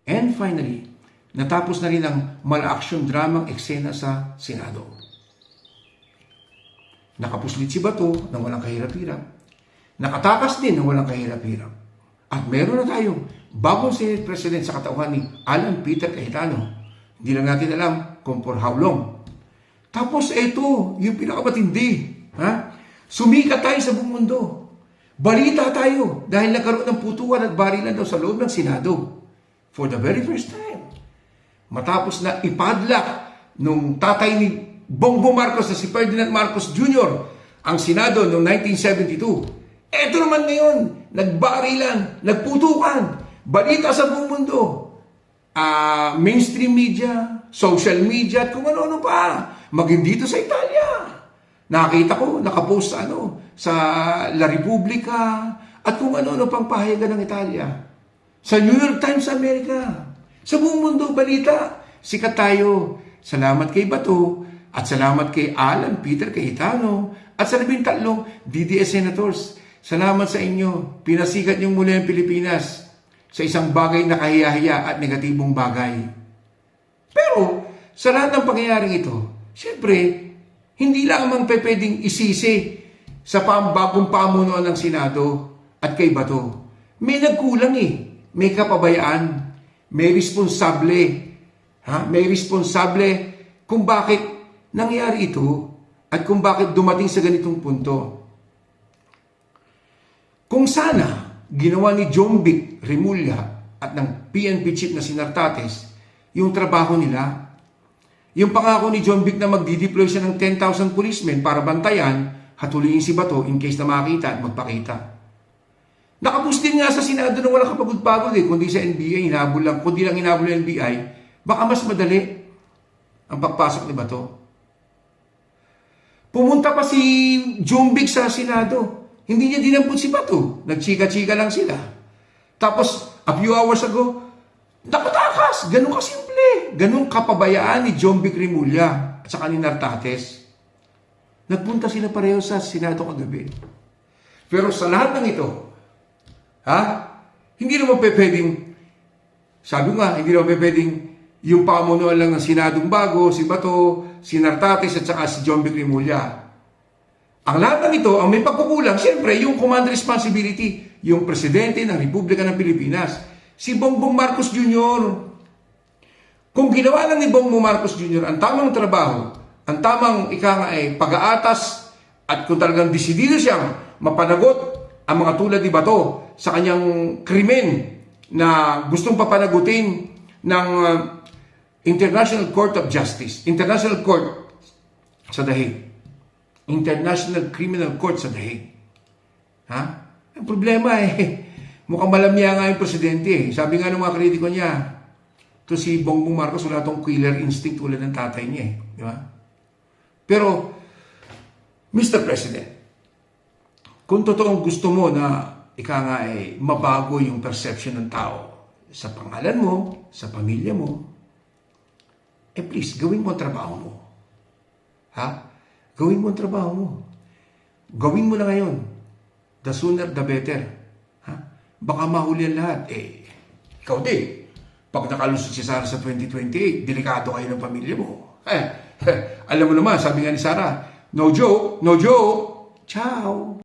And finally, natapos na rin ang mala-action dramang eksena sa Senado. Nakapuslit si Bato ng walang kahirap-hirap. Nakatakas din ng walang kahirap-hirap. At meron na tayong bagong Senate President sa katauhan ni Alan Peter Cayetano. Hindi lang natin alam kung for how long. Tapos ito, yung pinakamatindi. Sumikat tayo sa buong mundo. Balita tayo dahil nagkaroon ng putukan at barilan daw sa loob ng Senado. For the very first time. Matapos na ipadlak nung tatay ni Bongbong Marcos na si Ferdinand Marcos Jr. ang Senado noong 1972. Eto naman ngayon, nagbarilan, nagputukan, balita sa buong mundo. Mainstream media, social media, at kung ano-ano pa. Maging dito sa Italia. Nakita ko, nakapost sa La Repubblica, at kung ano-ano pang pahayagan ng Italia. Sa New York Times America. Sa buong mundo, balita. Sikat tayo. Salamat kay Bato, at salamat kay Alan Peter Cayetano, at sa 13 DDS Senators. Salamat sa inyo. Pinasikat niyong muli ang Pilipinas sa isang bagay na kahiyahiya at negatibong bagay. Pero, sa lahat ng pangyayaring ito, siyempre, hindi lamang pwedeng isisi sa bagong pamunuan ng Senado at kay Bato. May nagkulang May kapabayaan. May responsable. May responsable kung bakit nangyari ito at kung bakit dumating sa ganitong punto. Kung sana ginawa ni Jombik Rimulya at ng PNP chief na si Nartates yung trabaho nila, yung pangako ni Jombik na magdideploy siya ng 10,000 policemen para bantayan, hatuliin si Bato in case na makita at magpakita. Nakapus din nga sa Senado na walang kapagod-pagod kundi sa NBI, kundi lang hinabol ng NBI, baka mas madali ang pagpasok ni Bato. Pumunta pa si Jombik sa Senado. Hindi niya dinampot si Bato. Nagchika-chika lang sila. Tapos, a few hours ago, nakatakas. Ganun kasimple. Ganun kapabayaan ni Jombik Rimulya at saka ni Nartates. Nagpunta sila pareho sa Senado kagabi. Pero sa lahat ng ito, hindi naman pwedeng, sabi nga, hindi naman pwedeng yung pamunuan lang ng Senadong bago, si Bato, si Nartates at saka si Jombik Rimulya. Ang lahat ng ito, ang may pagkukulang, siyempre, yung command responsibility, yung Presidente ng Republika ng Pilipinas, si Bongbong Marcos Jr. Kung ginawa lang ni Bongbong Marcos Jr. ang tamang trabaho, ang tamang pag-aatas, at kung talagang desidido siyang mapanagot ang mga tulad ni Bato sa kanyang krimen na gustong papanagutin ng International Court of Justice, International Court sa The Hague. International Criminal Court sa The Hague. Ang problema mukhang malamya nga yung presidente. Sabi nga ng mga kritiko niya, to si Bongbong Marcos wala tong killer instinct tulad ng tatay niya. Di ba? Pero, Mr. President, kung totoong gusto mo na mabago yung perception ng tao sa pangalan mo, sa pamilya mo, please, gawin mo ang trabaho mo. Gawin mo ang trabaho mo. Gawin mo na ngayon. The sooner, the better. Baka mahuli ang lahat. Ikaw din. Pag nakalusot si Sara sa 2028, delikado kayo ng pamilya mo. Alam mo naman, sabi nga ni Sara, no joke, no joke. Ciao.